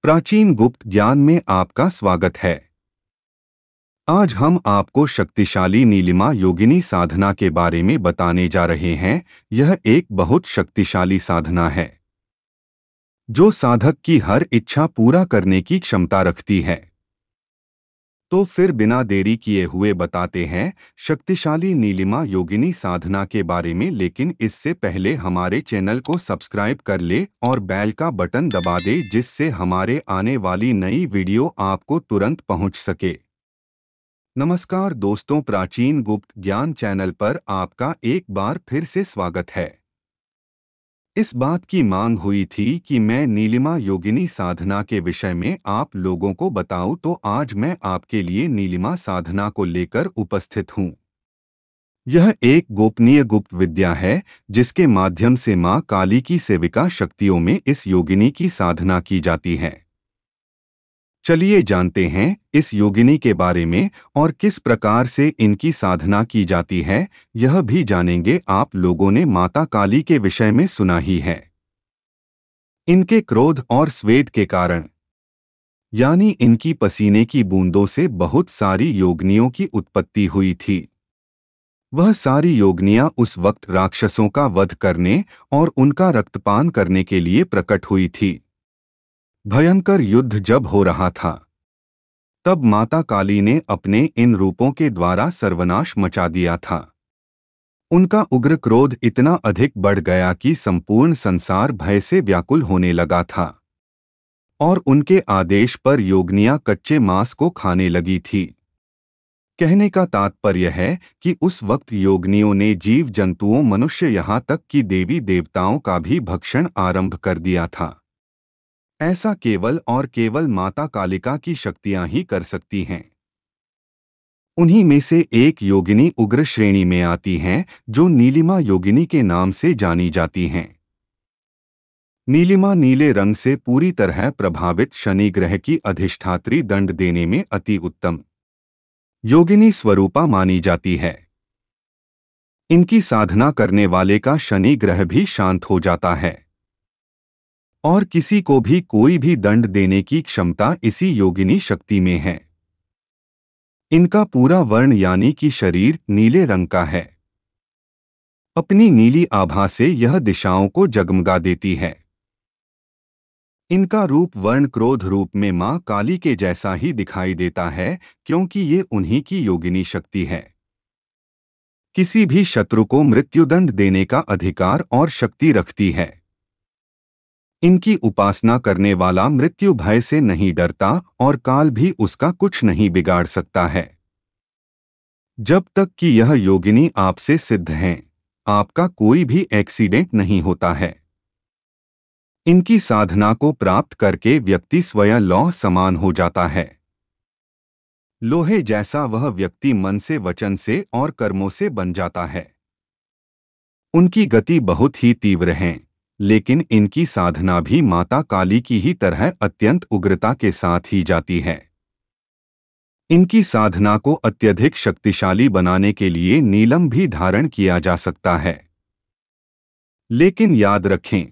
प्राचीन गुप्त ज्ञान में आपका स्वागत है। आज हम आपको शक्तिशाली नीलिमा योगिनी साधना के बारे में बताने जा रहे हैं। यह एक बहुत शक्तिशाली साधना है जो साधक की हर इच्छा पूरा करने की क्षमता रखती है। तो फिर बिना देरी किए हुए बताते हैं शक्तिशाली नीलिमा योगिनी साधना के बारे में। लेकिन इससे पहले हमारे चैनल को सब्सक्राइब कर ले और बेल का बटन दबा दे, जिससे हमारे आने वाली नई वीडियो आपको तुरंत पहुंच सके। नमस्कार दोस्तों, प्राचीन गुप्त ज्ञान चैनल पर आपका एक बार फिर से स्वागत है। इस बात की मांग हुई थी कि मैं नीलिमा योगिनी साधना के विषय में आप लोगों को बताऊं, तो आज मैं आपके लिए नीलिमा साधना को लेकर उपस्थित हूं। यह एक गोपनीय गुप्त विद्या है जिसके माध्यम से मां काली की सेविका शक्तियों में इस योगिनी की साधना की जाती है। चलिए जानते हैं इस योगिनी के बारे में और किस प्रकार से इनकी साधना की जाती है। यह भी जानेंगे, आप लोगों ने माता काली के विषय में सुना ही है। इनके क्रोध और स्वेद के कारण, यानी इनकी पसीने की बूंदों से बहुत सारी योगिनियों की उत्पत्ति हुई थी। वह सारी योगिनियां उस वक्त राक्षसों का वध करने और उनका रक्तपान करने के लिए प्रकट हुई थी। भयंकर युद्ध जब हो रहा था, तब माता काली ने अपने इन रूपों के द्वारा सर्वनाश मचा दिया था। उनका उग्र क्रोध इतना अधिक बढ़ गया कि संपूर्ण संसार भय से व्याकुल होने लगा था और उनके आदेश पर योगिनियां कच्चे मांस को खाने लगी थी। कहने का तात्पर्य है कि उस वक्त योगिनियों ने जीव जंतुओं, मनुष्य, यहाँ तक कि देवी देवताओं का भी भक्षण आरंभ कर दिया था। ऐसा केवल और केवल माता कालिका की शक्तियां ही कर सकती हैं। उन्हीं में से एक योगिनी उग्र श्रेणी में आती हैं, जो नीलिमा योगिनी के नाम से जानी जाती हैं। नीलिमा नीले रंग से पूरी तरह प्रभावित शनि ग्रह की अधिष्ठात्री दंड देने में अति उत्तम योगिनी स्वरूपा मानी जाती है। इनकी साधना करने वाले का शनि ग्रह भी शांत हो जाता है और किसी को भी कोई भी दंड देने की क्षमता इसी योगिनी शक्ति में है। इनका पूरा वर्ण यानी कि शरीर नीले रंग का है। अपनी नीली आभा से यह दिशाओं को जगमगा देती है। इनका रूप वर्ण क्रोध रूप में मां काली के जैसा ही दिखाई देता है, क्योंकि ये उन्हीं की योगिनी शक्ति है। किसी भी शत्रु को मृत्युदंड देने का अधिकार और शक्ति रखती है। इनकी उपासना करने वाला मृत्यु भय से नहीं डरता और काल भी उसका कुछ नहीं बिगाड़ सकता है। जब तक कि यह योगिनी आपसे सिद्ध हैं, आपका कोई भी एक्सीडेंट नहीं होता है। इनकी साधना को प्राप्त करके व्यक्ति स्वयं लौह समान हो जाता है। लोहे जैसा वह व्यक्ति मन से, वचन से और कर्मों से बन जाता है। उनकी गति बहुत ही तीव्र है, लेकिन इनकी साधना भी माता काली की ही तरह अत्यंत उग्रता के साथ ही जाती है। इनकी साधना को अत्यधिक शक्तिशाली बनाने के लिए नीलम भी धारण किया जा सकता है। लेकिन याद रखें,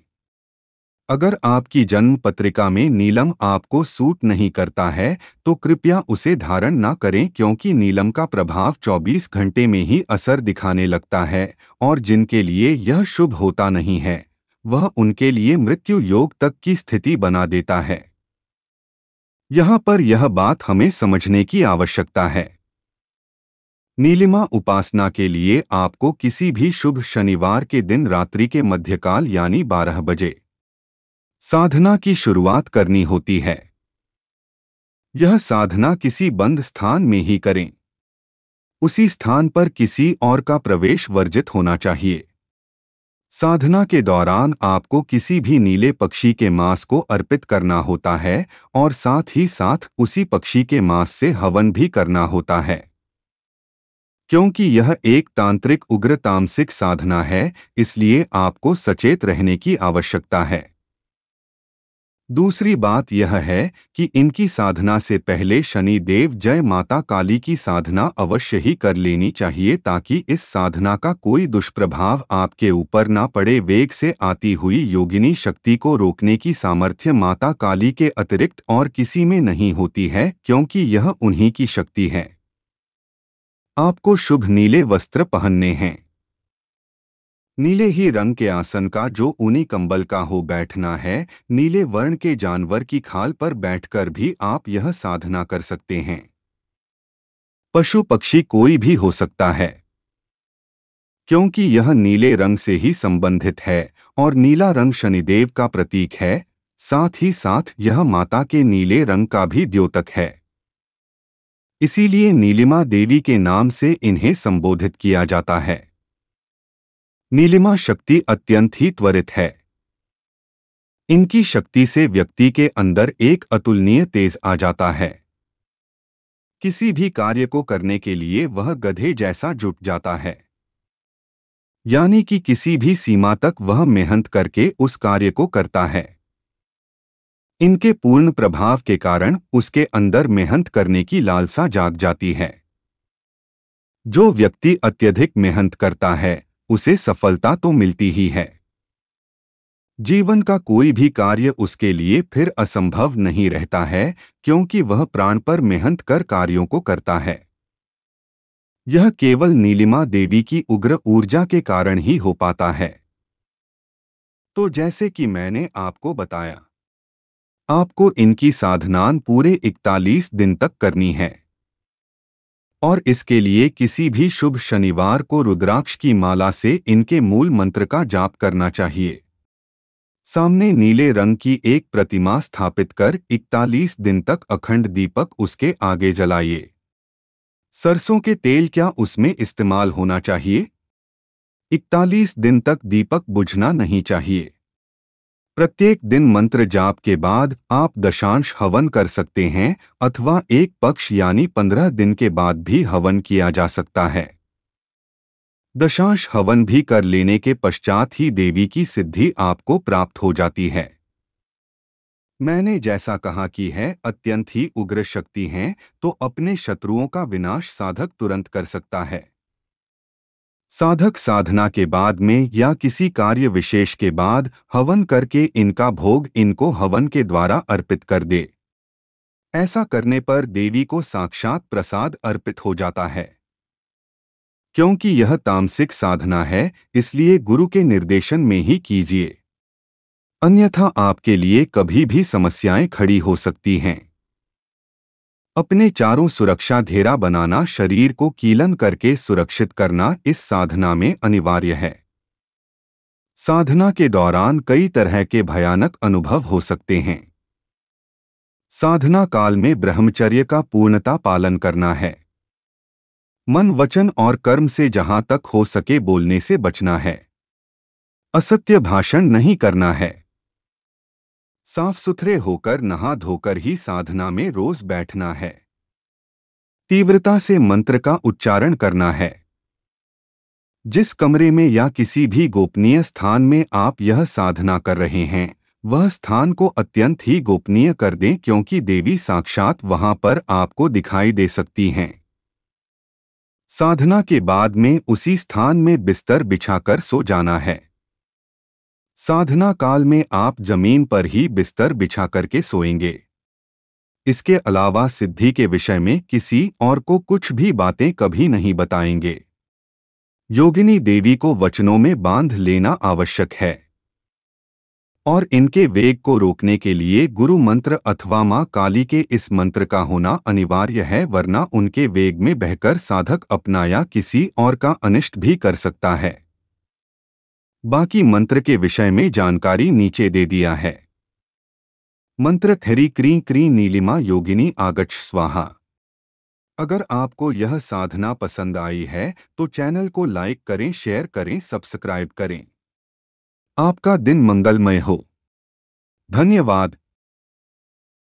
अगर आपकी जन्म पत्रिका में नीलम आपको सूट नहीं करता है तो कृपया उसे धारण ना करें, क्योंकि नीलम का प्रभाव 24 घंटे में ही असर दिखाने लगता है और जिनके लिए यह शुभ होता नहीं है, वह उनके लिए मृत्यु योग तक की स्थिति बना देता है। यहाँ पर यह बात हमें समझने की आवश्यकता है। नीलिमा उपासना के लिए आपको किसी भी शुभ शनिवार के दिन रात्रि के मध्यकाल यानी 12 बजे साधना की शुरुआत करनी होती है। यह साधना किसी बंद स्थान में ही करें। उसी स्थान पर किसी और का प्रवेश वर्जित होना चाहिए। साधना के दौरान आपको किसी भी नीले पक्षी के मांस को अर्पित करना होता है और साथ ही साथ उसी पक्षी के मांस से हवन भी करना होता है। क्योंकि यह एक तांत्रिक उग्र तामसिक साधना है, इसलिए आपको सचेत रहने की आवश्यकता है। दूसरी बात यह है कि इनकी साधना से पहले शनि देव जय माता काली की साधना अवश्य ही कर लेनी चाहिए, ताकि इस साधना का कोई दुष्प्रभाव आपके ऊपर ना पड़े। वेग से आती हुई योगिनी शक्ति को रोकने की सामर्थ्य माता काली के अतिरिक्त और किसी में नहीं होती है, क्योंकि यह उन्हीं की शक्ति है। आपको शुभ नीले वस्त्र पहनने हैं। नीले ही रंग के आसन का जो ऊनी कंबल का हो बैठना है। नीले वर्ण के जानवर की खाल पर बैठकर भी आप यह साधना कर सकते हैं। पशु पक्षी कोई भी हो सकता है, क्योंकि यह नीले रंग से ही संबंधित है और नीला रंग शनिदेव का प्रतीक है। साथ ही साथ यह माता के नीले रंग का भी द्योतक है, इसीलिए नीलिमा देवी के नाम से इन्हें संबोधित किया जाता है। नीलिमा शक्ति अत्यंत ही त्वरित है। इनकी शक्ति से व्यक्ति के अंदर एक अतुलनीय तेज आ जाता है। किसी भी कार्य को करने के लिए वह गधे जैसा जुट जाता है, यानी कि किसी भी सीमा तक वह मेहनत करके उस कार्य को करता है। इनके पूर्ण प्रभाव के कारण उसके अंदर मेहनत करने की लालसा जाग जाती है। जो व्यक्ति अत्यधिक मेहनत करता है उसे सफलता तो मिलती ही है। जीवन का कोई भी कार्य उसके लिए फिर असंभव नहीं रहता है, क्योंकि वह प्राण पर मेहनत कर कार्यों को करता है। यह केवल नीलिमा देवी की उग्र ऊर्जा के कारण ही हो पाता है। तो जैसे कि मैंने आपको बताया, आपको इनकी साधनान पूरे 41 दिन तक करनी है और इसके लिए किसी भी शुभ शनिवार को रुद्राक्ष की माला से इनके मूल मंत्र का जाप करना चाहिए। सामने नीले रंग की एक प्रतिमा स्थापित कर 41 दिन तक अखंड दीपक उसके आगे जलाइए। सरसों के तेल क्या उसमें इस्तेमाल होना चाहिए। 41 दिन तक दीपक बुझना नहीं चाहिए। प्रत्येक दिन मंत्र जाप के बाद आप दशांश हवन कर सकते हैं, अथवा एक पक्ष यानी 15 दिन के बाद भी हवन किया जा सकता है। दशांश हवन भी कर लेने के पश्चात ही देवी की सिद्धि आपको प्राप्त हो जाती है। मैंने जैसा कहा कि है अत्यंत ही उग्र शक्ति हैं, तो अपने शत्रुओं का विनाश साधक तुरंत कर सकता है। साधक साधना के बाद में या किसी कार्य विशेष के बाद हवन करके इनका भोग इनको हवन के द्वारा अर्पित कर दे। ऐसा करने पर देवी को साक्षात प्रसाद अर्पित हो जाता है। क्योंकि यह तामसिक साधना है, इसलिए गुरु के निर्देशन में ही कीजिए, अन्यथा आपके लिए कभी भी समस्याएं खड़ी हो सकती हैं। अपने चारों सुरक्षा घेरा बनाना, शरीर को कीलन करके सुरक्षित करना इस साधना में अनिवार्य है। साधना के दौरान कई तरह के भयानक अनुभव हो सकते हैं। साधना काल में ब्रह्मचर्य का पूर्णता पालन करना है। मन, वचन और कर्म से जहां तक हो सके बोलने से बचना है। असत्य भाषण नहीं करना है। साफ सुथरे होकर नहा धोकर ही साधना में रोज बैठना है। तीव्रता से मंत्र का उच्चारण करना है। जिस कमरे में या किसी भी गोपनीय स्थान में आप यह साधना कर रहे हैं, वह स्थान को अत्यंत ही गोपनीय कर दें, क्योंकि देवी साक्षात वहां पर आपको दिखाई दे सकती हैं। साधना के बाद में उसी स्थान में बिस्तर बिछाकर सो जाना है। साधना काल में आप जमीन पर ही बिस्तर बिछा करके सोएंगे। इसके अलावा सिद्धि के विषय में किसी और को कुछ भी बातें कभी नहीं बताएंगे। योगिनी देवी को वचनों में बांध लेना आवश्यक है और इनके वेग को रोकने के लिए गुरु मंत्र अथवा मां काली के इस मंत्र का होना अनिवार्य है, वरना उनके वेग में बहकर साधक अपना या किसी और का अनिष्ट भी कर सकता है। बाकी मंत्र के विषय में जानकारी नीचे दे दिया है। मंत्र ह्रीं क्रीं क्रीं नीलिमा योगिनी आगच्छ स्वाहा। अगर आपको यह साधना पसंद आई है तो चैनल को लाइक करें, शेयर करें, सब्सक्राइब करें। आपका दिन मंगलमय हो। धन्यवाद।